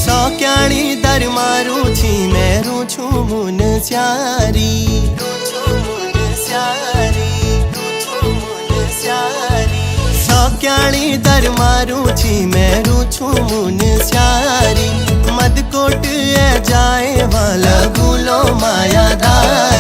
सौक्याणी दर मारू छी मेरू छू मुन स्यारी सौक्याणी दर मारू छी मेरू छू मुन स्यारी मदकोट ए जाए वाला गुलो मायादार।